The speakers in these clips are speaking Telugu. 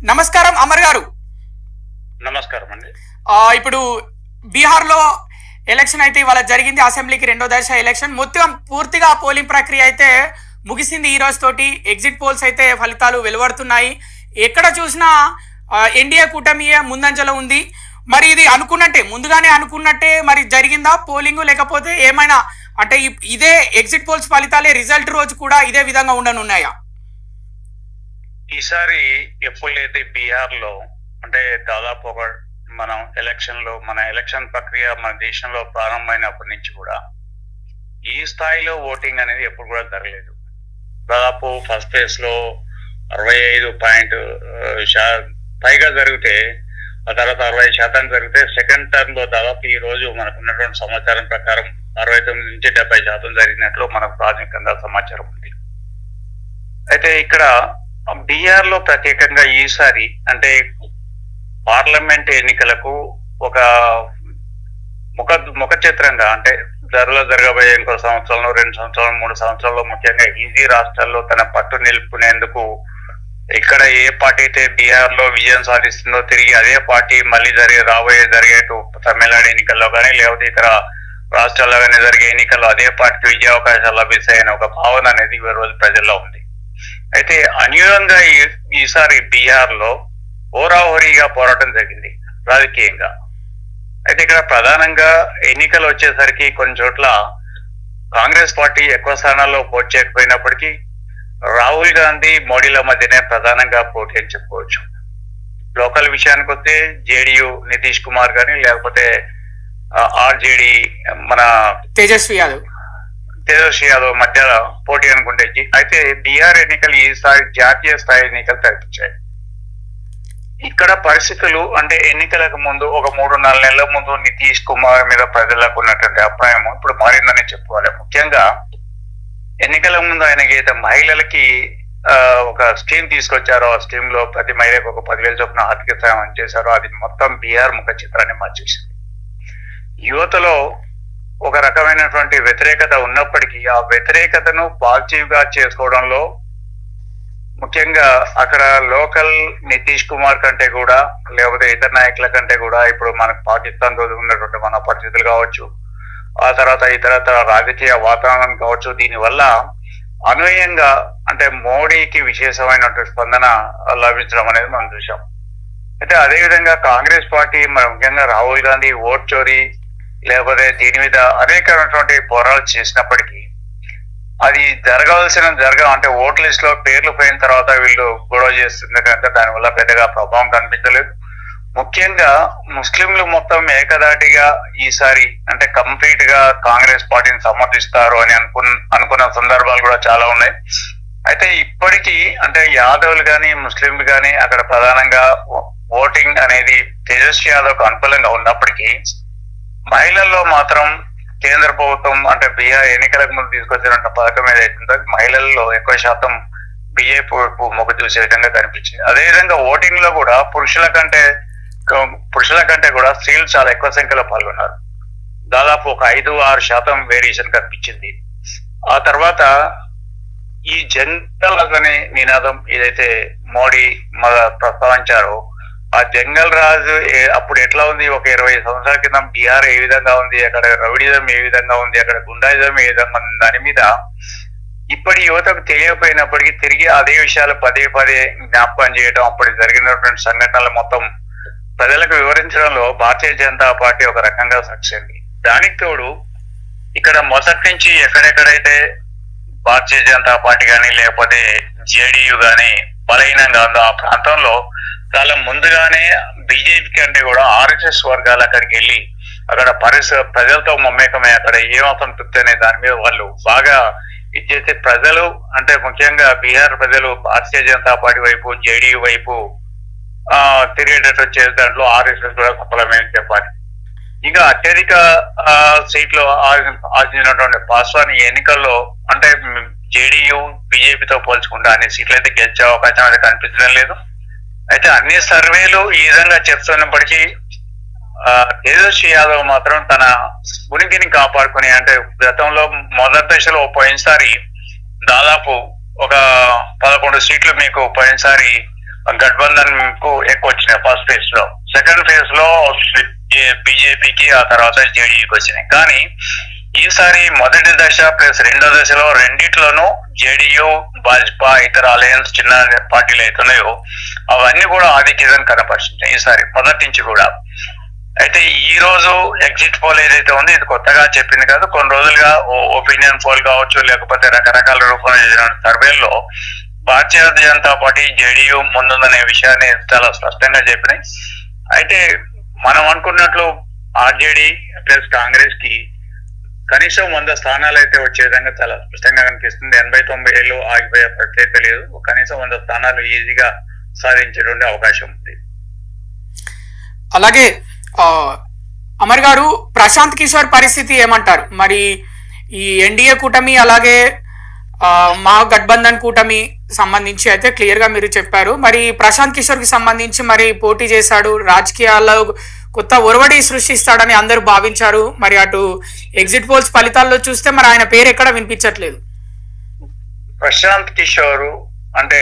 నమస్కారం అమర్ గారు. నమస్కారం అండి. ఇప్పుడు బీహార్లో ఎలక్షన్ అయితే ఇవాళ జరిగింది. అసెంబ్లీకి రెండో దశ ఎలక్షన్ మొత్తం పూర్తిగా పోలింగ్ ప్రక్రియ అయితే ముగిసింది. ఈ రోజు తోటి ఎగ్జిట్ పోల్స్ అయితే ఫలితాలు వెలువడుతున్నాయి. ఎక్కడ చూసినా ఎన్డీఏ కూటమియే ముందంజలో ఉంది. మరి ఇది అనుకున్నట్టే, ముందుగానే అనుకున్నట్టే మరి జరిగిందా పోలింగ్, లేకపోతే ఏమైనా అంటే ఇదే ఎగ్జిట్ పోల్స్ ఫలితాలే రిజల్ట్ రోజు కూడా ఇదే విధంగా ఉండనున్నాయా? ఈసారి ఎప్పుడైతే బీహార్ లో అంటే దాదాపు ఒక మన ఎలక్షన్ ప్రక్రియ మన దేశంలో ప్రారంభమైనప్పటి నుంచి కూడా ఈ స్థాయిలో ఓటింగ్ అనేది ఎప్పుడు కూడా జరగలేదు. దాదాపు ఫస్ట్ ఫేజ్ లో 65 పైగా జరిగితే, ఆ తర్వాత 60% జరిగితే, సెకండ్ టర్మ్ లో దాదాపు ఈ రోజు మనకు ఉన్నటువంటి సమాచారం ప్రకారం 69 నుంచి 70% జరిగినట్లు మనకు ప్రాథమికంగా సమాచారం ఉంది. అయితే ఇక్కడ బీహార్ లో ప్రత్యేకంగా ఈసారి అంటే పార్లమెంట్ ఎన్నికలకు ఒక ముఖ చిత్రంగా అంటే జరగబోయే ఇంకో సంవత్సరంలో, 2 సంవత్సరాలు, 3 సంవత్సరాల్లో ముఖ్యంగా ఈజీ రాష్ట్రాల్లో తన పట్టు నిలుపుకునేందుకు ఇక్కడ ఏ పార్టీ అయితే బీహార్ లో విజయం సాధిస్తుందో తిరిగి అదే పార్టీ మళ్ళీ జరిగే తమిళనాడు ఎన్నికల్లో కానీ లేకపోతే ఇతర రాష్ట్రాల్లో కానీ జరిగే ఎన్నికల్లో అదే పార్టీకి విజయ అవకాశాలు లభిస్తాయనే ఒక భావన అనేది ఈ రోజు ప్రజల్లో ఉంది. అయితే అనుగుణంగా ఈసారి బీహార్ లో హోరాహోరీగా పోరాటం జరిగింది రాజకీయంగా. అయితే ఇక్కడ ప్రధానంగా ఎన్నికలు వచ్చేసరికి కొన్ని చోట్ల కాంగ్రెస్ పార్టీ ఎక్కువ స్థానాల్లో పోటీ చేయకపోయినప్పటికీ రాహుల్ గాంధీ మోడీల మధ్యనే ప్రధానంగా పోటీ అని చెప్పుకోవచ్చు. లోకల్ విషయానికి వస్తే జేడీయూ నితీష్ కుమార్ కానీ లేకపోతే ఆర్జేడీ మన తేజస్వి యాదవ్ మధ్య పోటీ అనుకుంటే, అయితే బీహార్ ఎన్నికలు ఈసారి జాతీయ స్థాయి ఎన్నికలు తెరపించాయి. ఇక్కడ పరిస్థితులు అంటే ఎన్నికలకు ముందు ఒక 3-4 నెలల ముందు నితీష్ కుమార్ మీద ప్రజలకు ఉన్నటువంటి అభిప్రాయం ఇప్పుడు మారిందని చెప్పుకోవాలి. ముఖ్యంగా ఎన్నికల ముందు ఆయనకి అయితే మహిళలకి ఒక స్కీమ్ తీసుకొచ్చారో, ఆ స్కీమ్ లో ప్రతి మహిళకు ఒక 10,000 చొప్పున ఆర్థిక సాయం చేశారో అది మొత్తం బీహార్ ముఖ చిత్రాన్ని మార్చేసింది. యువతలో ఒక రకమైనటువంటి వ్యతిరేకత ఉన్నప్పటికీ ఆ వ్యతిరేకతను పాజిటివ్ గా చేసుకోవడంలో ముఖ్యంగా అక్కడ లోకల్ నితీష్ కుమార్ కంటే కూడా లేకపోతే ఇతర నాయకుల కంటే కూడా ఇప్పుడు మనకు పాకిస్తాన్ రోజు ఉన్నటువంటి మన పరిస్థితులు కావచ్చు, ఆ తర్వాత ఇతరత్ర రాజకీయ వాతావరణం కావచ్చు, దీనివల్ల అనూహ్యంగా అంటే మోడీకి విశేషమైనటువంటి స్పందన లభించడం అనేది మనం చూసాం. అయితే అదేవిధంగా కాంగ్రెస్ పార్టీ ముఖ్యంగా రాహుల్ గాంధీ ఓట్ చోరీ లేకపోతే దీని మీద అనేకమైనటువంటి పోరాటాలు చేసినప్పటికీ అది అంటే ఓట్ లిస్ట్ లో పేర్లు పోయిన తర్వాత వీళ్ళు గొడవ చేస్తుంది కనుక దానివల్ల పెద్దగా ప్రభావం కనిపించలేదు. ముఖ్యంగా ముస్లింలు మొత్తం ఏకదాటిగా ఈసారి అంటే కంప్లీట్ గా కాంగ్రెస్ పార్టీని సమర్థిస్తారు అని అనుకున్న సందర్భాలు కూడా చాలా ఉన్నాయి. అయితే ఇప్పటికీ అంటే యాదవ్లు కానీ ముస్లింలు కానీ అక్కడ ప్రధానంగా ఓటింగ్ అనేది తేజస్వి యాదవ్కు అనుకూలంగా ఉన్నప్పటికీ మహిళల్లో మాత్రం కేంద్ర ప్రభుత్వం అంటే బీహార్ ఎన్నికలకు ముందు తీసుకొచ్చినటువంటి పథకం ఏదైతుందో మహిళల్లో ఎక్కువ శాతం బీజేపీ మొగ్గు చూసే విధంగా కనిపించింది. అదేవిధంగా ఓటింగ్ లో కూడా పురుషుల కంటే కూడా స్త్రీలు చాలా ఎక్కువ సంఖ్యలో పాల్గొన్నారు. దాదాపు ఒక 5-6% వేరియేషన్ కనిపించింది. ఆ తర్వాత ఈ జంగల్ అనే నినాదం ఏదైతే మోడీ ప్రస్తావించారో ఆ జంగల్ రాజు అప్పుడు ఎట్లా ఉంది, ఒక 20 సంవత్సరాల కింద బీహార్ ఏ విధంగా ఉంది, అక్కడ రౌడీజం ఏ విధంగా ఉంది, అక్కడ గుండాయిజం ఏ విధంగా ఉంది, దాని మీద ఇప్పటి యువతకు తెలియకపోయినప్పటికీ తిరిగి అదే విషయాలు పదే జ్ఞాపకం చేయడం, అప్పుడు జరిగినటువంటి సంఘటనలు మొత్తం ప్రజలకు వివరించడంలో భారతీయ జనతా పార్టీ ఒక రకంగా సక్సెస్ అయింది. దానికి తోడు ఇక్కడ మొదటి నుంచి ఎక్కడెక్కడైతే భారతీయ జనతా పార్టీ కానీ లేకపోతే జేడీయూ కానీ బలహీనంగా ఉందో ఆ ప్రాంతంలో చాలా ముందుగానే బీజేపీ కంటే కూడా ఆర్ఎస్ఎస్ వర్గాలు అక్కడికి వెళ్ళి అక్కడ ప్రజలతో మమేకమై అక్కడ ఏం అసంతృప్తి అనే దాని మీద వాళ్ళు బాగా ఇచ్చేసి ప్రజలు అంటే ముఖ్యంగా బీహార్ ప్రజలు భారతీయ జనతా పార్టీ వైపు జేడీయూ వైపు తిరిగేటట్టు వచ్చే దాంట్లో ఆర్ఎస్ఎస్ కూడా సఫలమని చెప్పాలి. ఇంకా అత్యధిక సీట్లు ఆర్జించినటువంటి పాస్వాన్ ఈ ఎన్నికల్లో అంటే జేడీయూ బీజేపీతో పోల్చుకుంటే అన్ని సీట్లు అయితే గెలిచే అవకాశం అయితే కనిపించడం లేదు. అయితే అన్ని సర్వేలు ఈ విధంగా చెప్తున్నప్పటికీ తేజస్వి యాదవ్ మాత్రం తన ఉనికిని కాపాడుకుని అంటే గతంలో మొదటి దశలో పోయినసారి దాదాపు ఒక 11 సీట్లు మీకు పోయినసారి గఠబంధన్ కు ఎక్కువ వచ్చినాయి ఫస్ట్ ఫేజ్ లో. సెకండ్ ఫేజ్ లో బీజేపీకి, ఆ తర్వాత జేడీయూకి వచ్చినాయి. కానీ ఈసారి మొదటి దశ ప్లస్ రెండో దశలో రెండిట్లోనూ జేడీయూ, భాజపా, ఇతర అలయన్స్ చిన్న పార్టీలు అవుతున్నాయో అవన్నీ కూడా ఆధిక్యతను కనపరిచింది ఈసారి మొదటి నుంచి కూడా. అయితే ఈ రోజు ఎగ్జిట్ పోల్ ఏదైతే ఉందో ఇది కొత్తగా చెప్పింది కాదు. కొన్ని రోజులుగా ఒపీనియన్ పోల్ కావచ్చు, లేకపోతే రకరకాల రూపంలో చేసిన సర్వేల్లో భారతీయ జనతా పార్టీ, జేడీయూ ముందుందనే విషయాన్ని చాలా స్పష్టంగా చెప్పినాయి. అయితే మనం అనుకున్నట్లు ఆర్జేడీ ప్లస్ కాంగ్రెస్ కి కనీసం 100 స్థానాలు అయితే వచ్చే విధంగా చాలా స్పష్టంగా కనిపిస్తుంది. 80-90 ఆగిపోయే ప్రత్యేకత లేదు. కనీసం 100 స్థానాలు ఈజీగా సాధించేటువంటి అవకాశం ఉంది. అలాగే అమర్ గారు, ప్రశాంత్ కిషోర్ పరిస్థితి ఏమంటారు? మరి ఈ ఎన్డీఏ కూటమి అలాగే మహాగఠబంధన్ కూటమి సంబంధించి అయితే క్లియర్ గా మీరు చెప్పారు. మరి ప్రశాంత్ కిషోర్ కి సంబంధించి మరి పోటీ చేశాడు, రాజకీయాల్లో కొత్త ఒరవడి సృష్టిస్తాడని అందరూ భావించారు. మరి అటు ఎగ్జిట్ పోల్స్ ఫలితాల్లో చూస్తే మరి ఆయన పేరు ఎక్కడ వినిపించట్లేదు. ప్రశాంత్ కిషోర్ అంటే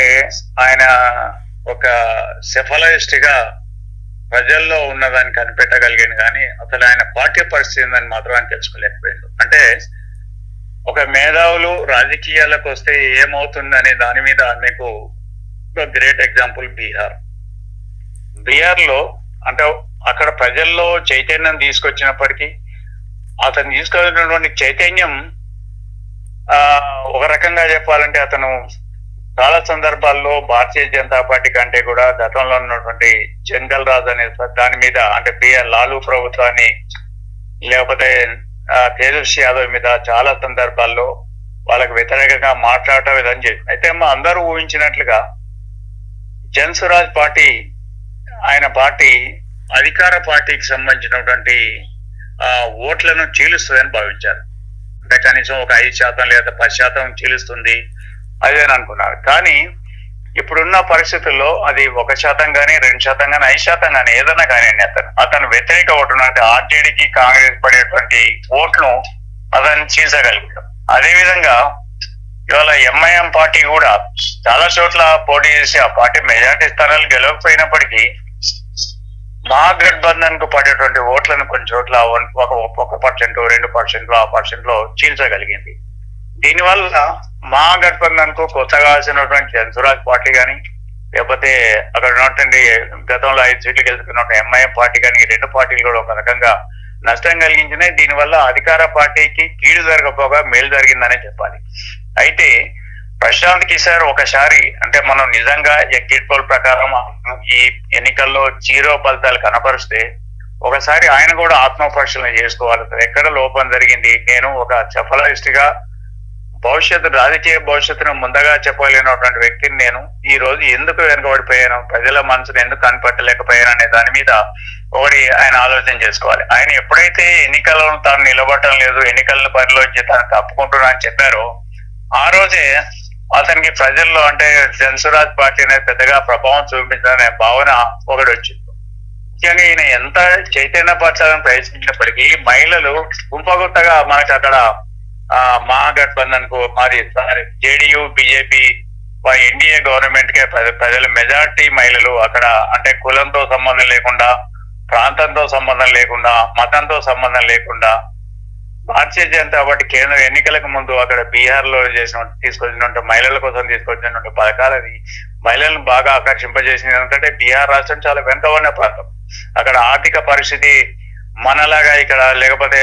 ఆయన ఒక సెఫలైస్ట్ గా ప్రజల్లో ఉన్నదాన్ని కనిపెట్టగలిగాను, కానీ అసలు ఆయన పార్టీ పరిస్థితి ఉందని మాత్రం ఆయన తెలుసుకోలేకపోయాడు. అంటే ఒక మేధావులు రాజకీయాలకు వస్తే ఏమవుతుందనే దాని మీద మీకు ఒక గ్రేట్ ఎగ్జాంపుల్ బీహార్ లో అంటే అక్కడ ప్రజల్లో చైతన్యం తీసుకొచ్చినప్పటికీ అతను తీసుకొచ్చినటువంటి చైతన్యం ఒక రకంగా చెప్పాలంటే అతను చాలా సందర్భాల్లో భారతీయ జనతా పార్టీ కంటే కూడా గతంలో ఉన్నటువంటి జంగల్ రాజ్ అనే దాని మీద అంటే బీఆర్ లాలూ ప్రభుత్వాన్ని లేకపోతే తేజస్వి యాదవ్ మీద చాలా సందర్భాల్లో వాళ్ళకు వ్యతిరేకంగా మాట్లాడటం ఇదని చెప్పి. అయితే అందరూ ఊహించినట్లుగా జన్సురాజ్ పార్టీ ఆయన పార్టీ అధికార పార్టీకి సంబంధించినటువంటి ఓట్లను చీలుస్తుందని భావించారు. అంటే కనీసం ఒక 5% లేదా 10% చీలుస్తుంది అదేని అనుకున్నారు. కానీ ఇప్పుడున్న పరిస్థితుల్లో అది 1% కానీ 2% కానీ 5% కానీ ఏదైనా కానీ అతను వ్యతిరేక ఓటు అంటే ఆర్జేడీకి కాంగ్రెస్ పడేటువంటి ఓట్ను అతను చీల్చగలిగాడు. అదేవిధంగా ఇవాళ ఎంఐఎం పార్టీ కూడా చాలా చోట్ల పోటీ చేసి ఆ పార్టీ మెజార్టీ స్థానాలు గెలవకపోయినప్పటికీ మహాగఠబంధన్ కు పడేటువంటి ఓట్లను కొన్ని చోట్ల 1%, 2%, ఆ పర్సెంట్లో చీల్చగలిగింది. దీనివల్ల మహాగఠబంధన్ కు కొత్తగా వచ్చినటువంటి జన్సురాజ్ పార్టీ కానీ లేకపోతే అక్కడ ఉన్నటువంటి గతంలో 5 సీట్లు గెలుచుకున్న ఎంఐఎం పార్టీ కానీ ఈ 2 పార్టీలు కూడా ఒక రకంగా నష్టం కలిగించినాయి. దీనివల్ల అధికార పార్టీకి కీడు జరగపోగా మేలు జరిగిందనే చెప్పాలి. అయితే ప్రశాంత్ కిషోర్ ఒకసారి అంటే మనం నిజంగా ఎగ్జిట్ పోల్ ప్రకారం ఈ ఎన్నికల్లో 0 ఫలితాలు కనపరిస్తే ఒకసారి ఆయన కూడా ఆత్మపరిశీలన చేసుకోవాలి. ఎక్కడ లోపం జరిగింది, నేను ఒక సెఫలైస్ట్ గా రాజకీయ భవిష్యత్తును ముందుగా చెప్పలేనటువంటి వ్యక్తిని నేను ఈ రోజు ఎందుకు వెనుకబడిపోయాను, ప్రజల మనసును ఎందుకు కనిపెట్టలేకపోయాను అనే దాని మీద ఒకటి ఆయన ఆలోచన చేసుకోవాలి. ఆయన ఎప్పుడైతే ఎన్నికల్లో తాను నిలబడటం లేదు, ఎన్నికల బరిలోంచి తాను తప్పుకుంటున్నా అని చెప్పారో ఆ రోజే అతనికి ప్రజల్లో అంటే జన్సురాజ్ పార్టీ అనేది పెద్దగా ప్రభావం చూపించాలనే భావన ఒకటి వచ్చింది. ముఖ్యంగా ఈయన ఎంత చైతన్యపరచాలని ప్రయత్నించినప్పటికీ మహిళలు గుంపగుత్తగా మనకి అక్కడ మహాగఠబంధన్ కు మరి జేడీయూ, బీజేపీ, ఎన్డీఏ గవర్నమెంట్ కే ప్రజల మెజార్టీ మహిళలు అక్కడ అంటే కులంతో సంబంధం లేకుండా, ప్రాంతంతో సంబంధం లేకుండా, మతంతో సంబంధం లేకుండా భారతీయ జనతా పార్టీ కేంద్ర ఎన్నికలకు ముందు అక్కడ బీహార్ లో తీసుకొచ్చినటువంటి మహిళల కోసం తీసుకొచ్చినటువంటి పథకాలది మహిళలను బాగా ఆకర్షింపజేసింది. ఎందుకంటే బీహార్ రాష్ట్రం చాలా వెనుకబడిన ప్రాంతం. అక్కడ ఆర్థిక పరిస్థితి మనలాగా ఇక్కడ లేకపోతే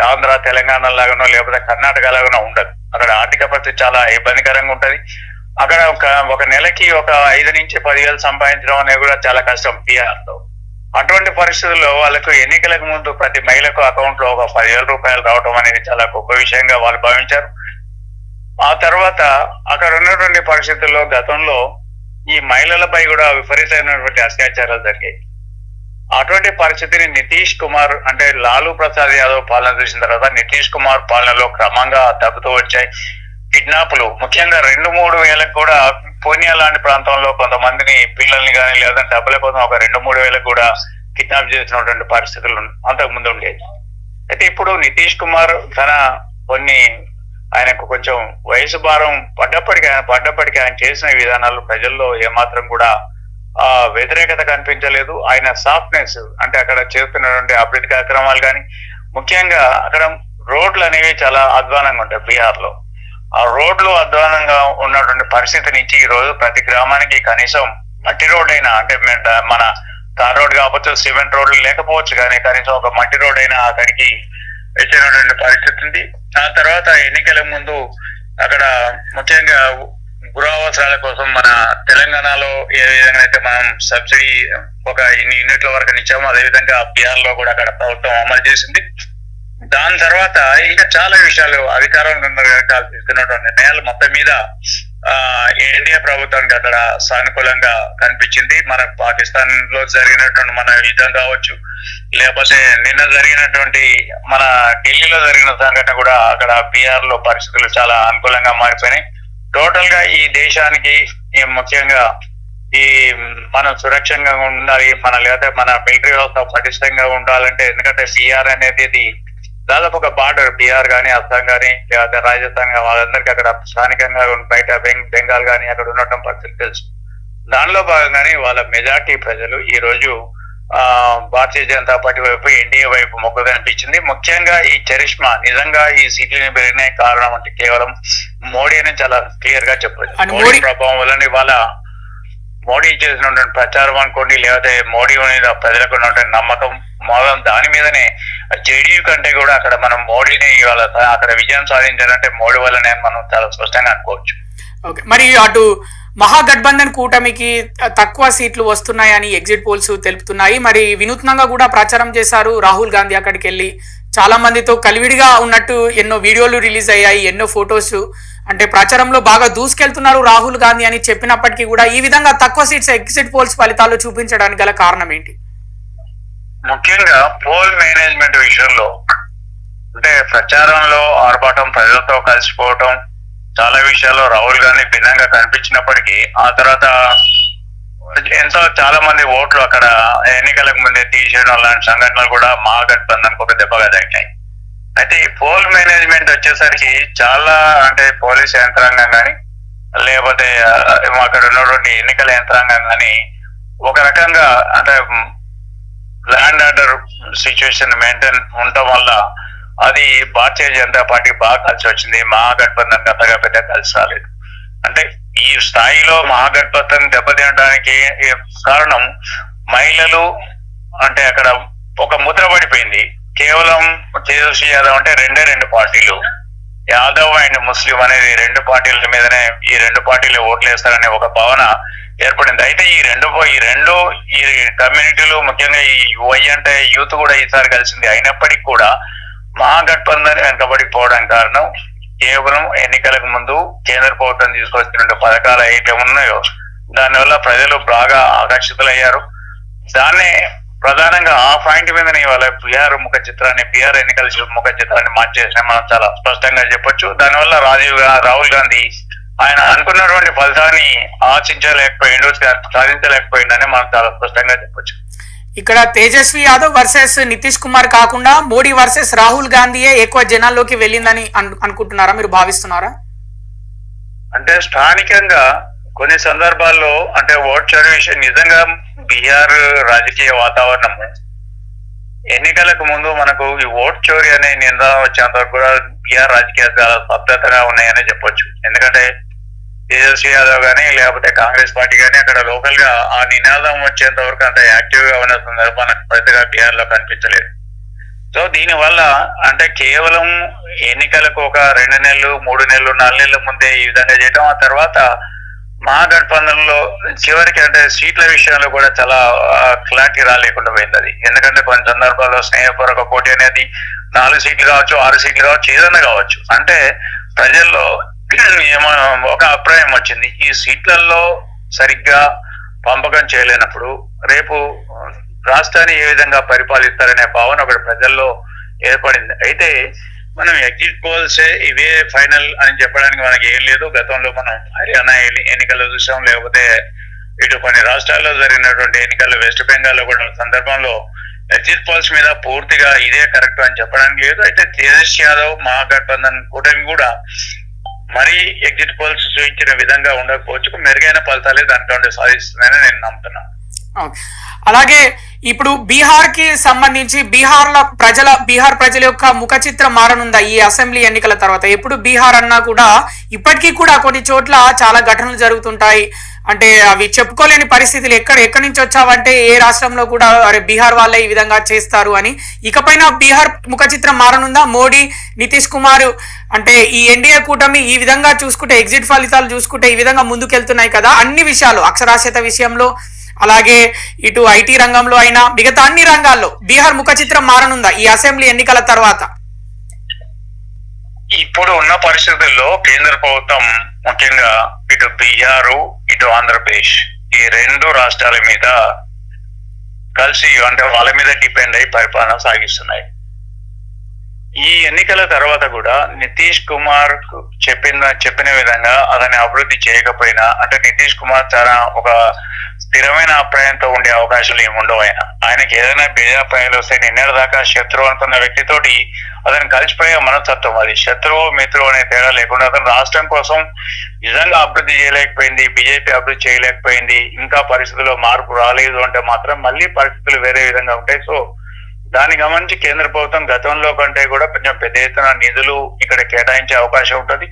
ఆంధ్ర, తెలంగాణ లాగానో లేకపోతే కర్ణాటక లాగానో ఉండదు. అక్కడ ఆర్థిక పరిస్థితి చాలా ఇబ్బందికరంగా ఉంటది. అక్కడ ఒక నెలకి ఒక 5 నుంచి 10,000 సంపాదించడం అనేది కూడా చాలా కష్టం బీహార్ లో. అటువంటి పరిస్థితుల్లో వాళ్ళకు ఎన్నికలకు ముందు ప్రతి మహిళకు అకౌంట్ లో ఒక 10,000 రూపాయలు రావడం అనేది చాలా గొప్ప విషయంగా వాళ్ళు భావించారు. ఆ తర్వాత అక్కడ ఉన్నటువంటి పరిస్థితుల్లో గతంలో ఈ మహిళలపై కూడా విపరీతమైనటువంటి అత్యాచారాలు జరిగాయి. అటువంటి పరిస్థితిని నితీష్ కుమార్ అంటే లాలూ ప్రసాద్ యాదవ్ పాలన చూసిన తర్వాత నితీష్ కుమార్ పాలనలో క్రమంగా తగ్గుతూ వచ్చాయి. కిడ్నాప్లు ముఖ్యంగా 2-3 వేలకు కూడా పూర్ణియా లాంటి ప్రాంతంలో కొంతమందిని పిల్లల్ని కానీ లేదా డబ్బుల కోసం ఒక 2-3 వేలకు కూడా కిడ్నాప్ చేసినటువంటి పరిస్థితులు అంతకు ముందు ఉండేది. అయితే ఇప్పుడు నితీష్ కుమార్ తన ఆయనకు కొంచెం వయసు భారం పడ్డప్పటికీ ఆయన చేసిన విధానాలు ప్రజల్లో ఏమాత్రం కూడా వ్యతిరేకత కనిపించలేదు. ఆయన సాఫ్ట్నెస్ అంటే అక్కడ చేస్తున్నటువంటి అభివృద్ధి కార్యక్రమాలు కానీ, ముఖ్యంగా అక్కడ రోడ్లు అనేవి చాలా అధ్వానంగా ఉంటాయి బీహార్ లో. ఆ రోడ్లు అధ్వానంగా ఉన్నటువంటి పరిస్థితి నుంచి ఈ రోజు ప్రతి గ్రామానికి కనీసం మట్టి రోడ్ అయినా, అంటే మన తార్ రోడ్ కావచ్చు, సిమెంట్ రోడ్లు లేకపోవచ్చు, కానీ కనీసం ఒక మట్టి రోడ్ అయినా అక్కడికి వచ్చినటువంటి పరిస్థితి ఉంది. ఆ తర్వాత ఎన్నికల ముందు అక్కడ ముఖ్యంగా గృహ అవసరాల కోసం మన తెలంగాణలో ఏ విధంగా అయితే మనం సబ్సిడీ ఒక ఇన్ని యూనిట్ల వరకు ఇచ్చామో, అదే విధంగా బీహార్ లో కూడా అక్కడ ప్రభుత్వం అమలు చేసింది. దాని తర్వాత ఇంకా చాలా విషయాలు అధికారంలో తీసుకున్నటువంటి నిర్ణయాలు మొత్తం మీద ఎన్డీఏ ప్రభుత్వానికి అక్కడ సానుకూలంగా కనిపించింది. మన పాకిస్తాన్ లో జరిగినటువంటి మన యుద్ధం కావచ్చు, లేకపోతే నిన్న జరిగినటువంటి మన ఢిల్లీలో జరిగిన సంఘటన కూడా అక్కడ బీహార్ లో పరిస్థితులు చాలా అనుకూలంగా మారిపోయినాయి. టోటల్ గా ఈ దేశానికి ముఖ్యంగా ఈ మనం సురక్షంగా ఉండాలి, లేకపోతే మన మిలిటరీ వ్యవస్థ పటిష్టంగా ఉండాలంటే, ఎందుకంటే బీహార్ అనేది దాదాపు ఒక బార్డర్, బీహార్ కానీ, అస్సాం కానీ, లేదా రాజస్థాన్ కానీ, వాళ్ళందరికీ అక్కడ స్థానికంగా బయట బెంగాల్ కానీ అక్కడ ఉండటం పరిస్థితి తెలుసు. దానిలో భాగంగానే వాళ్ళ మెజార్టీ ప్రజలు ఈ రోజు భారతీయ జనతా పార్టీ వైపు, ఎన్డీఏ వైపు మొగ్గు కనిపించింది. ముఖ్యంగా ఈ చరిష్మా నిజంగా ఈ సీట్లను పెరిగిన కారణం అంటే కేవలం మోడీ అని చాలా క్లియర్ గా చెప్పచ్చు. మోడీ ప్రభావం వల్ల ఇవాళ మోడీ చేసినటువంటి ప్రచారం అనుకోండి, లేకపోతే మోడీ మీద ప్రజలకు ఉన్నటువంటి నమ్మకం మొదలం దాని మీదనే జేడీయూ కంటే కూడా అక్కడ మనం మోడీని ఇవాళ అక్కడ విజయం సాధించాలంటే మోడీ వల్లనే మనం చాలా స్పష్టంగా అనుకోవచ్చు. ఓకే, మరి అటు మహాగఠబంధన్ కూటమికి తక్కువ సీట్లు వస్తున్నాయని ఎగ్జిట్ పోల్స్ తెలుపుతున్నాయి. మరి వినూత్నంగా కూడా ప్రచారం చేశారు రాహుల్ గాంధీ. అక్కడికి వెళ్ళి చాలా మందితో కలివిడిగా ఉన్నట్టు ఎన్నో వీడియోలు రిలీజ్ అయ్యాయి, ఎన్నో ఫొటోస్. అంటే ప్రచారంలో బాగా దూసుకెళ్తున్నారు రాహుల్ గాంధీ అని చెప్పినప్పటికీ కూడా ఈ విధంగా తక్కువ సీట్స్ ఎగ్జిట్ పోల్స్ ఫలితాలు చూపించడానికి గల కారణం ఏంటి? ముఖ్యంగా పోల్ మేనేజ్మెంట్ విషయంలో అంటే ప్రచారంలో ఆర్భాటం, ప్రజలతో కలిసిపోవటం, చాలా విషయాల్లో రాహుల్ గాంధీ భిన్నంగా కనిపించినప్పటికీ ఆ తర్వాత చాలా మంది ఓట్లు అక్కడ ఎన్నికలకు ముందే తీసేయడం లాంటి సంఘటనలు కూడా మహాగఠబంధన్ ఒక దెబ్బగా తగ్గాయి. అయితే ఈ పోల్ మేనేజ్మెంట్ వచ్చేసరికి చాలా అంటే పోలీస్ యంత్రాంగం కానీ, లేకపోతే అక్కడ ఉన్నటువంటి ఎన్నికల యంత్రాంగం కానీ ఒక రకంగా అంటే ల్యాండ్ ఆర్డర్ సిచ్యువేషన్ మెయింటైన్ ఉండటం వల్ల అది భారతీయ జనతా పార్టీ బాగా కలిసి వచ్చింది. మహాగఠబంధన్ అంతగా పెద్ద కలిసి రాలేదు. అంటే ఈ స్థాయిలో మహాగఠబంధన్ దెబ్బతినడానికి కారణం మహిళలు అంటే అక్కడ ఒక ముద్ర పడిపోయింది. కేవలం తేజస్వి యాదవ్ అంటే రెండు పార్టీలు, యాదవ్ అండ్ ముస్లిం అనేది రెండు పార్టీల మీదనే ఈ రెండు పార్టీలు ఓట్లు వేస్తారనే ఒక భావన ఏర్పడింది. అయితే ఈ కమ్యూనిటీలు ముఖ్యంగా ఈ యువై అంటే యూత్ కూడా ఈసారి కలిసింది. అయినప్పటికీ కూడా మహాగఠబంధన్ వెనకబడిపోవడానికి కారణం కేవలం ఎన్నికలకు ముందు కేంద్ర ప్రభుత్వం తీసుకొచ్చిన పథకాలు అయితే ఉన్నాయో దానివల్ల ప్రజలు బాగా ఆకర్షితులయ్యారు. దాన్నే ప్రధానంగా ఆ పాయింట్ మీదనే ఇవాళ బీహార్ ఎన్నికల ముఖ చిత్రాన్ని మార్చేసిన మనం చాలా స్పష్టంగా చెప్పొచ్చు. దానివల్ల రాహుల్ గాంధీ ఆయన అనుకున్నటువంటి ఫలితాన్ని సాధించలేకపోయిందని మనం చాలా స్పష్టంగా చెప్పొచ్చు. ఇక్కడ తేజస్వి యాదవ్ వర్సెస్ నితీష్ కుమార్ కాకుండా మోడీ వర్సెస్ రాహుల్ గాంధీయే ఎక్కువ జనాల్లోకి వెళ్ళిందని అనుకుంటున్నారా, మీరు భావిస్తున్నారా? అంటే స్థానికంగా కొన్ని సందర్భాల్లో అంటే ఓట్ చోరీ విషయం నిజంగా బీహార్ రాజకీయ వాతావరణము ఎన్నికలకు ముందు మనకు ఈ ఓట్ చోరీ అనే నినాదం వచ్చేంత వరకు కూడా బీహార్ రాజకీయాలు చాలా స్తబ్దతగా ఉన్నాయని చెప్పొచ్చు. ఎందుకంటే తేజస్వి యాదవ్ కానీ లేకపోతే కాంగ్రెస్ పార్టీ కానీ అక్కడ లోకల్ గా ఆ నినాదం వచ్చేంత వరకు అంత యాక్టివ్ గా ఉన్న సందర్భం మనకు పెద్దగా బీహార్ లో కనిపించలేదు. సో దీని వల్ల అంటే కేవలం ఎన్నికలకు ఒక 2 నెలలు 3 నెలలు 4 నెలల ముందే ఈ విధంగా చేయటం, ఆ తర్వాత మహాగఠబంధన్ లో చివరికి అంటే సీట్ల విషయంలో కూడా చాలా క్లారిటీ రాలేకుండా పోయింది అది. ఎందుకంటే కొన్ని సందర్భాల్లో స్నేహపూర్వక పోటీ అనేది 4 సీట్లు కావచ్చు, 6 సీట్లు కావచ్చు, ఏదైనా కావచ్చు. అంటే ప్రజల్లో ఏమో ఒక అభిప్రాయం వచ్చింది, ఈ సీట్లలో సరిగ్గా పంపకం చేయలేనప్పుడు రేపు రాష్ట్రాన్ని ఏ విధంగా పరిపాలిస్తారనే భావన ఒకటి ప్రజల్లో ఏర్పడింది. అయితే మనం ఎగ్జిట్ పోల్స్ ఇవే ఫైనల్ అని చెప్పడానికి మనకి ఏం లేదు. గతంలో మనం హర్యానా ఎన్నికల్లో చూసాం, లేకపోతే ఇటు కొన్ని రాష్ట్రాల్లో జరిగినటువంటి ఎన్నికల్లో వెస్ట్ బెంగాల్లో కూడా సందర్భంలో ఎగ్జిట్ పోల్స్ మీద పూర్తిగా ఇదే కరెక్ట్ అని చెప్పడానికి లేదు. అయితే తేజస్వి యాదవ్ మహాగఠబంధన్ కూటమి కూడా మరి ఎగ్జిట్ పోల్స్ చూపించిన విధంగా ఉండకపోవచ్చు, మెరుగైన ఫలితాలే దాంట్లో సాధిస్తుందని నేను నమ్ముతున్నాను. అలాగే ఇప్పుడు బీహార్ కి సంబంధించి బీహార్ ప్రజల యొక్క ముఖ చిత్రం మారనుందా ఈ అసెంబ్లీ ఎన్నికల తర్వాత? ఎప్పుడు బీహార్ అన్నా కూడా ఇప్పటికీ కూడా కొన్ని చోట్ల చాలా ఘటనలు జరుగుతుంటాయి. అంటే అవి చెప్పుకోలేని పరిస్థితులు, ఎక్కడి నుంచి వచ్చావంటే ఏ రాష్ట్రంలో కూడా అరే బీహార్ వాళ్ళే ఈ విధంగా చేస్తారు అని. ఇకపైన బీహార్ ముఖ చిత్రం మారనుందా? మోడీ, నితీష్ కుమార్ అంటే ఈ ఎన్డీఏ కూటమి ఈ విధంగా చూసుకుంటే, ఎగ్జిట్ ఫలితాలు చూసుకుంటే ఈ విధంగా ముందుకెళ్తున్నాయి కదా, అన్ని విషయాలు అక్షరాస్యత విషయంలో, అలాగే ఇటు ఐటీ రంగంలో అయినా మిగతా అన్ని రంగాల్లో బీహార్ ముఖ చిత్రం మారనుందా ఈ అసెంబ్లీ ఎన్నికల తర్వాత? ఇప్పుడు ఉన్న పరిస్థితుల్లో కేంద్ర ప్రభుత్వం ముఖ్యంగా ఇటు బీహారు, ఇటు ఆంధ్రప్రదేశ్ ఈ రెండు రాష్ట్రాల మీద కలిసి అంటే వాళ్ళ మీద డిపెండ్ అయి పరిపాలన సాగిస్తున్నాయి. ఈ ఎన్నికల తర్వాత కూడా నితీష్ కుమార్ చెప్పిన విధంగా అతన్ని అభివృద్ధి చేయకపోయినా, అంటే నితీష్ కుమార్ చాలా ఒక స్థిరమైన అభిప్రాయంతో ఉండే అవకాశాలు ఏముండవు. ఆయనకి ఏదైనా భేదాభిప్రాయాలు వస్తే నిన్నటి దాకా శత్రువు అనుకున్న వ్యక్తితోటి అతను కలిసిపోయే మనస్తత్వం. అది శత్రువు మిత్రువు అనే తేడా లేకుండా అతను రాష్ట్రం కోసం నిజంగా అభివృద్ధి చేయలేకపోయింది, బీజేపీ అభివృద్ధి చేయలేకపోయింది, ఇంకా పరిస్థితుల్లో మార్పు రాలేదు అంటే మాత్రం మళ్ళీ పరిస్థితులు వేరే విధంగా ఉంటాయి. సో దాన్ని గమనించి కేంద్ర ప్రభుత్వం గతంలో కంటే కూడా కొంచెం పెద్ద ఎత్తున నిధులు ఇక్కడ కేటాయించే అవకాశం ఉంటుంది.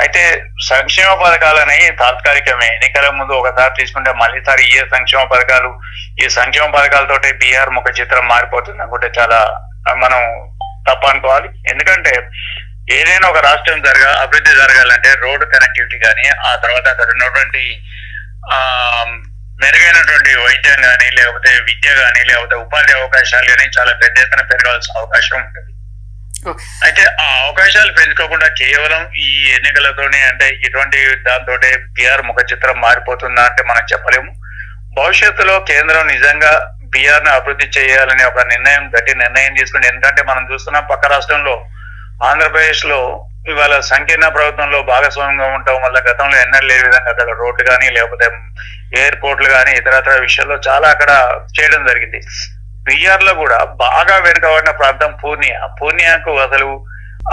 అయితే సంక్షేమ పథకాలని తాత్కాలికమే. ఎన్నికల ముందు ఒకసారి తీసుకుంటే మళ్ళీసారి ఈ సంక్షేమ పథకాలతోటి బీహార్ ముఖ చిత్రం మారిపోతుంది అనుకుంటే చాలా మనం తప్ప అనుకోవాలి. ఎందుకంటే ఏదైనా ఒక రాష్ట్రం అభివృద్ధి జరగాలంటే రోడ్డు కనెక్టివిటీ కానీ, ఆ తర్వాత అక్కడ ఉన్నటువంటి మెరుగైనటువంటి వైద్యం కానీ, లేకపోతే విద్య కానీ, లేకపోతే ఉపాధి అవకాశాలు కానీ చాలా పెద్ద ఎత్తున పెరగాల్సిన అవకాశం ఉంటుంది. అయితే ఆ అవకాశాలు పెంచుకోకుండా కేవలం ఈ ఎన్నికలతోనే అంటే ఇటువంటి దాంతో బీహార్ ముఖ చిత్రం మారిపోతుందా అంటే మనం చెప్పలేము. భవిష్యత్తులో కేంద్రం నిజంగా బీహార్ ను అభివృద్ధి చేయాలని ఒక గట్టి నిర్ణయం తీసుకుంటే, ఎందుకంటే మనం చూస్తున్నాం పక్క రాష్ట్రంలో ఆంధ్రప్రదేశ్ లో ఇవాళ సంకీర్ణ ప్రభుత్వంలో భాగస్వామ్యంగా ఉండటం వల్ల గతంలో ఎన్నడూ లేని విధంగా అక్కడ రోడ్లు కానీ, లేకపోతే ఎయిర్పోర్ట్లు కానీ, ఇతరత్ర విషయాల్లో చాలా అక్కడ చేయడం జరిగింది. బీహార్ లో కూడా బాగా వెనుకబడిన ప్రాంతం పూర్ణియాకు అసలు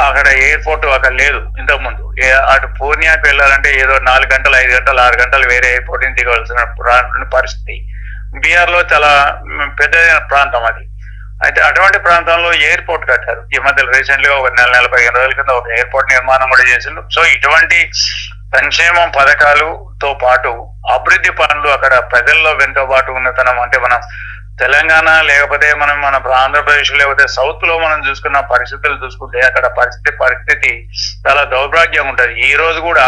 అక్కడ ఎయిర్పోర్ట్ అక్కడ లేదు ఇంతకుముందు. అటు పూర్ణియాకు వెళ్ళాలంటే ఏదో 4 గంటలు 5 గంటలు 6 గంటలు వేరే ఎయిర్పోర్ట్ ని దిగవలసిన పరిస్థితి. బీహార్ లో చాలా పెద్ద ప్రాంతం అది. అయితే అటువంటి ప్రాంతంలో ఎయిర్పోర్ట్ కట్టారు. ఈ మధ్య రీసెంట్ గా ఒక 15 రోజుల కింద ఒక ఎయిర్పోర్ట్ నిర్మాణం కూడా చేసిండు. సో ఇటువంటి సంక్షేమం పథకాలతో పాటు అభివృద్ధి పనులు అక్కడ ప్రజల్లో వెనుకబాటు ఉన్నతనం అంటే మనం తెలంగాణ లేకపోతే మన ఆంధ్రప్రదేశ్ లేకపోతే సౌత్ లో మనం చూసుకున్న పరిస్థితులు చూసుకుంటే అక్కడ పరిస్థితి చాలా దౌర్భాగ్యం ఉంటది. ఈ రోజు కూడా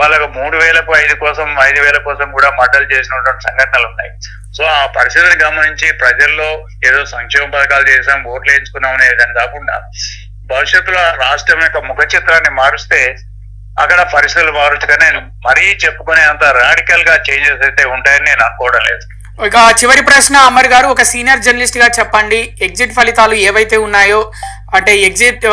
వాళ్ళకు 3,000కు 5,000 కోసం కూడా మద్దతు చేసినటువంటి సంఘటనలు ఉన్నాయి. సో ఆ పరిస్థితిని గమనించి ప్రజల్లో ఏదో సంక్షేమ పథకాలు చేసాం, ఓట్లు వేయించుకున్నాం అనే విధంగా కాకుండా భవిష్యత్తులో రాష్ట్రం యొక్క ముఖ చిత్రాన్ని మారుస్తే అక్కడ పరిస్థితులు మారుచ్చు. కానీ మరీ చెప్పుకునే అంత రాడికల్ గా చేంజెస్ అయితే ఉంటాయని నేను అనుకోవడం లేదు. ఇక చివరి ప్రశ్న అమర్ గారు, ఒక సీనియర్ జర్నలిస్ట్ గా చెప్పండి, ఎగ్జిట్ ఫలితాలు ఏవైతే ఉన్నాయో అంటే ఎగ్జిట్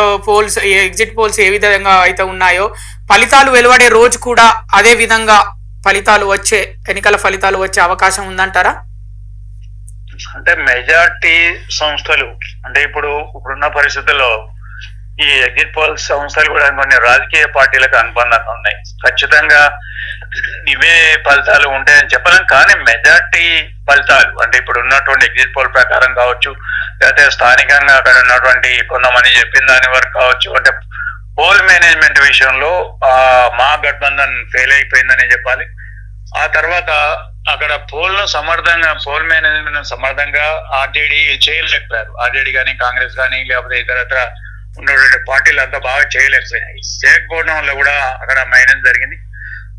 పోల్స్ ఏ విధంగా అయితే ఉన్నాయో ఫలితాలు వెలువడే రోజు కూడా అదే విధంగా ఎన్నికల ఫలితాలు వచ్చే అవకాశం ఉందంటారా? అంటే మెజార్టీ సంస్థలు అంటే ఇప్పుడున్న పరిస్థితుల్లో ఈ ఎగ్జిట్ పోల్ సంస్థలు కూడా కొన్ని రాజకీయ పార్టీలకు అనుబంధంగా ఉన్నాయి. ఖచ్చితంగా ఇవే ఫలితాలు ఉంటాయని చెప్పలేం. కానీ మెజార్టీ ఫలితాలు అంటే ఇప్పుడు ఉన్నటువంటి ఎగ్జిట్ పోల్ ప్రకారం కావచ్చు, లేకపోతే స్థానికంగా అక్కడ ఉన్నటువంటి కొంతమంది చెప్పిన దాని వరకు కావచ్చు, అంటే పోల్ మేనేజ్మెంట్ విషయంలో మా గఠబంధన్ ఫెయిల్ అయిపోయిందని చెప్పాలి. ఆ తర్వాత అక్కడ పోల్ మేనేజ్మెంట్ సమర్థంగా ఆర్జేడీ చేయలేకపోయారు. ఆర్జేడీ కానీ, కాంగ్రెస్ కానీ, లేకపోతే ఇతరత్ర ఉన్నటువంటి పార్టీలు అంతా బాగా చేయకపోవడం వల్ల కూడా అక్కడ మైనస్ జరిగింది.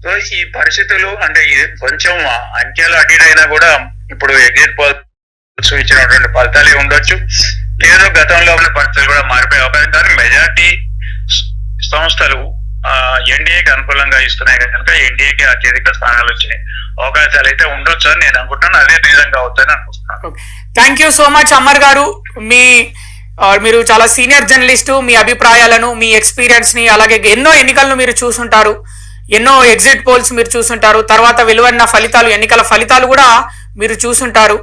సో ఈ పరిస్థితులు అంటే ఇది కొంచెం అంకెలు అడ్డైనా కూడా ఇప్పుడు ఎగ్జిట్ పోల్స్ ఇచ్చినటువంటి ఫలితాలే ఉండొచ్చు, లేదు గతంలో ఉన్న పరిస్థితులు కూడా మారిపోయే అవకాశం. కానీ మెజార్టీ సంస్థలు ఎన్డీఏకి అనుకూలంగా ఇస్తున్నాయి కనుక ఎన్డీఏకి అత్యధిక స్థానాలు వచ్చే అవకాశాలు అయితే ఉండొచ్చు అని నేను అనుకుంటున్నాను. అదే నిజంగా అవుతుందని అనుకుంటున్నాను. Thank you so much Amar గారు. మీరు చాలా సీనియర్ జర్నలిస్టు, మీ అభిప్రాయాలను, మీ ఎక్స్పీరియన్స్ ని, అలాగే ఎన్నో ఎన్నికలను మీరు చూసుంటారు, ఎన్నో ఎగ్జిట్ పోల్స్ మీరు చూసుంటారు, తర్వాత వెలువడిన ఎన్నికల ఫలితాలు కూడా మీరు చూసుంటారు.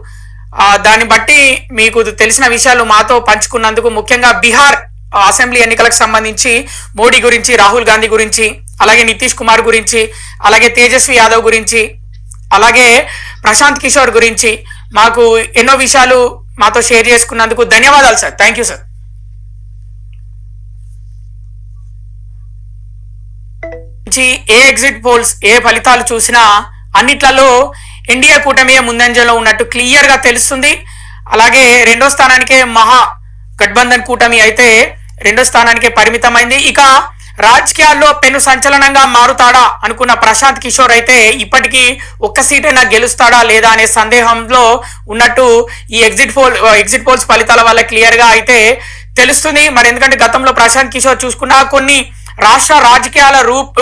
దాన్ని బట్టి మీకు తెలిసిన విషయాలు మాతో పంచుకున్నందుకు, ముఖ్యంగా బీహార్ అసెంబ్లీ ఎన్నికలకు సంబంధించి మోడీ గురించి, రాహుల్ గాంధీ గురించి, అలాగే నితీష్ కుమార్ గురించి, అలాగే తేజస్వి యాదవ్ గురించి, అలాగే ప్రశాంత్ కిషోర్ గురించి మాకు ఎన్నో విషయాలు మాతో షేర్ చేసుకున్నందుకు ధన్యవాదాలు సార్. Thank you sir. ఏ ఎగ్జిట్ పోల్స్ ఏ ఫలితాలు చూసినా అన్నిట్లలో ఎన్డీఏ కూటమియే ముందంజలో ఉన్నట్టు క్లియర్ గా తెలుస్తుంది. అలాగే రెండో స్థానానికే మహా గఠబంధన్ కూటమి అయితే రెండో స్థానానికే పరిమితమైంది. ఇక రాజకీయాల్లో పెను సంచలనంగా మారుతాడా అనుకున్న ప్రశాంత్ కిషోర్ అయితే ఇప్పటికీ ఒక్క సీటైనా గెలుస్తాడా లేదా అనే సందేహంలో ఉన్నట్టు ఈ ఎగ్జిట్ పోల్స్ ఫలితాల వల్ల క్లియర్ గా అయితే తెలుస్తుంది. మరి ఎందుకంటే గతంలో ప్రశాంత్ కిషోర్ చూసుకున్నా కొన్ని రాష్ట్ర రాజకీయాల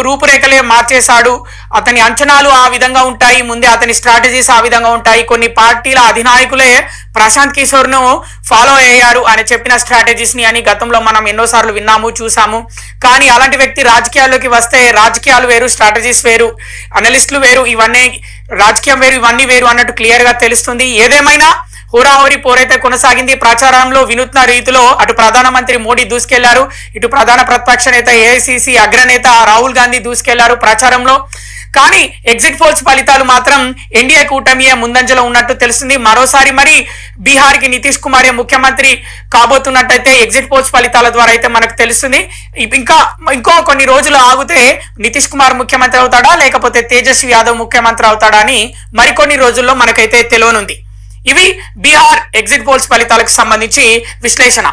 రూపురేఖలే మార్చేశాడు. అతని అంచనాలు ఆ విధంగా ఉంటాయి, ముందే అతని స్ట్రాటజీస్ ఆ విధంగా ఉంటాయి. కొన్ని పార్టీల అధినాయకులే ప్రశాంత్ కిషోర్ ను ఫాలో అయ్యారు అని చెప్పిన స్ట్రాటజీస్ ని అని గతంలో మనం ఎన్నోసార్లు విన్నాము, చూసాము. కానీ అలాంటి వ్యక్తి రాజకీయాల్లోకి వస్తే రాజకీయాలు వేరు, స్ట్రాటజీస్ వేరు, అనలిస్టులు వేరు, ఇవన్నీ రాజకీయం వేరు, ఇవన్నీ వేరు అన్నట్టు క్లియర్ గా తెలుస్తుంది. ఏదేమైనా హోరాహోరీ పోరైతే కొనసాగింది. ప్రచారంలో వినూత్న రీతిలో అటు ప్రధానమంత్రి మోడీ దూసుకెళ్లారు, ఇటు ప్రధాన ప్రతిపక్ష నేత ఏఐసిసి అగ్రనేత రాహుల్ గాంధీ దూసుకెళ్లారు ప్రచారంలో. కానీ ఎగ్జిట్ పోల్స్ ఫలితాలు మాత్రం ఎన్డీఏ కూటమియే ముందంజలో ఉన్నట్టు తెలుస్తుంది. మరోసారి మరి బీహార్ కి నితీష్ కుమార్ ముఖ్యమంత్రి కాబోతున్నట్టయితే ఎగ్జిట్ పోల్స్ ఫలితాల ద్వారా అయితే మనకు తెలుస్తుంది. ఇంకో కొన్ని రోజులు ఆగితే నితీష్ కుమార్ ముఖ్యమంత్రి అవుతాడా లేకపోతే తేజస్వి యాదవ్ ముఖ్యమంత్రి అవుతాడా అని మరికొన్ని రోజుల్లో మనకైతే తెలియనుంది. ఇవి బీహార్ ఎగ్జిట్ పోల్స్ ఫలితాలకు సంబంధించి విశ్లేషణ.